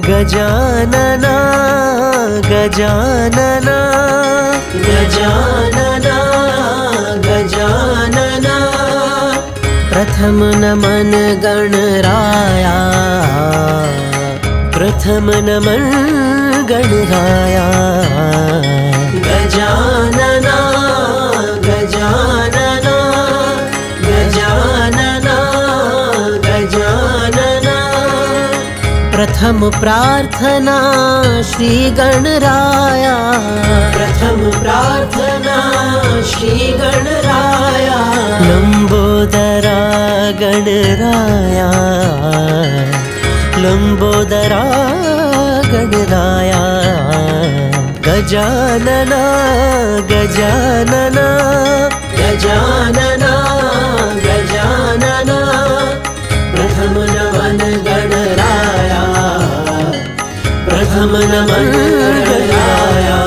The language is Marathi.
गजानना गजानना गजानना गजानना प्रथम नमन गणराया प्रथम नमन गणराया गजानना गजानना गजानना गजानना प्रथम प्रार्थना श्री गणराया प्रथम प्रार्थना श्री गणराया लंबोदरा गणराया लंबोदरा गणराया गजानना गजानना गजानना गजानना प्रथम नमन गणराया प्रथम नमन गणराया